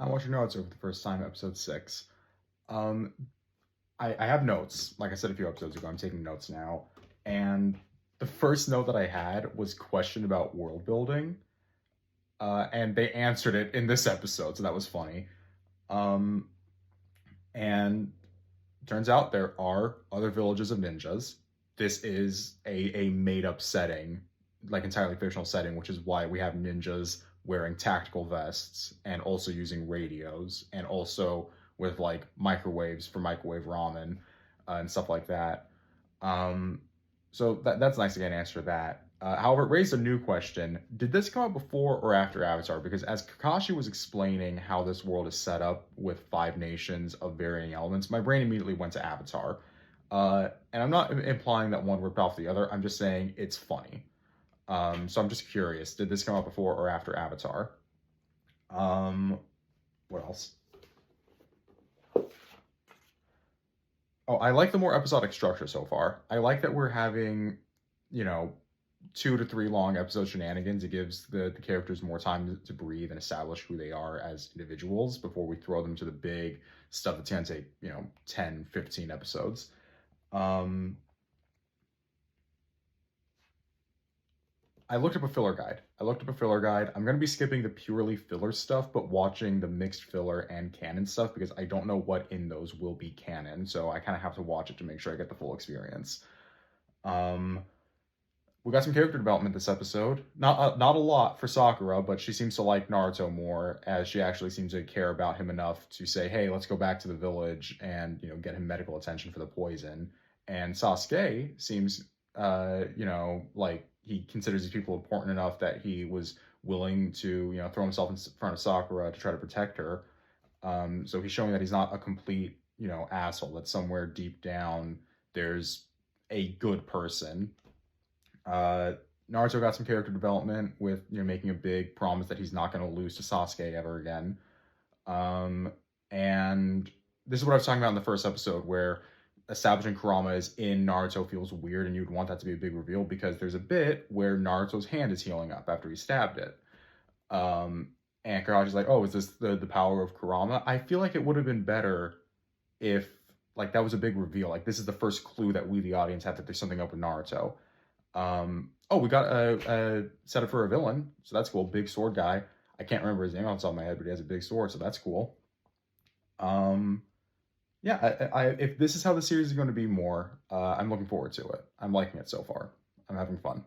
I'm watching Naruto for the first time, episode 6. Um, I have notes. Like I said a few episodes ago, I'm taking notes now. And the first note that I had was question about world building. And they answered it in this episode, so that was funny. Um, and turns out there are other villages of ninjas. This is a made up setting, like entirely fictional setting, which is why we have ninjas wearing tactical vests and also using radios and also with like microwaves for microwave ramen and stuff like that. Um, so that's nice to get an answer to that. However, it raised a new question. Did this come out before or after Avatar? Because as Kakashi was explaining how this world is set up with five nations of varying elements, my brain immediately went to Avatar. And I'm not implying that one ripped off the other. I'm just saying it's funny. So I'm just curious. Did this come out before or after Avatar? Um, what else? Oh, I like the more episodic structure so far. I like that we're having, you know, 2 to 3 long episode shenanigans. It gives the characters more time to breathe and establish who they are as individuals before we throw them to the big stuff that's going to take, 10, 15 episodes. Um, I looked up a filler guide. I'm going to be skipping the purely filler stuff, but watching the mixed filler and canon stuff because I don't know what in those will be canon. So I kind of have to watch it to make sure I get the full experience. Um, we got some character development this episode. Not a lot for Sakura, but she seems to like Naruto more, as she actually seems to care about him enough to say, "Hey, let's go back to the village and get him medical attention for the poison." And Sasuke seems, like he considers these people important enough that he was willing to, throw himself in front of Sakura to try to protect her. So he's showing that he's not a complete, asshole. That somewhere deep down there's a good person. uh, Naruto got some character development with making a big promise that he's not going to lose to Sasuke ever again. Um, and this is what I was talking about in the first episode, where establishing Kurama is in Naruto feels weird, and you'd want that to be a big reveal because there's a bit where Naruto's hand is healing up after he stabbed it. Um, and Kakashi's like, "Oh, is this the power of Kurama?" I feel like it would have been better if like that was a big reveal. Like this is the first clue that we, the audience, have that there's something up with Naruto. Oh, we got a setup for a villain, so that's cool. Big sword guy. I can't remember his name off the top of my head, but he has a big sword, so that's cool. Um, yeah, if this is how the series is going to be more, I'm looking forward to it. I'm liking it so far. I'm having fun.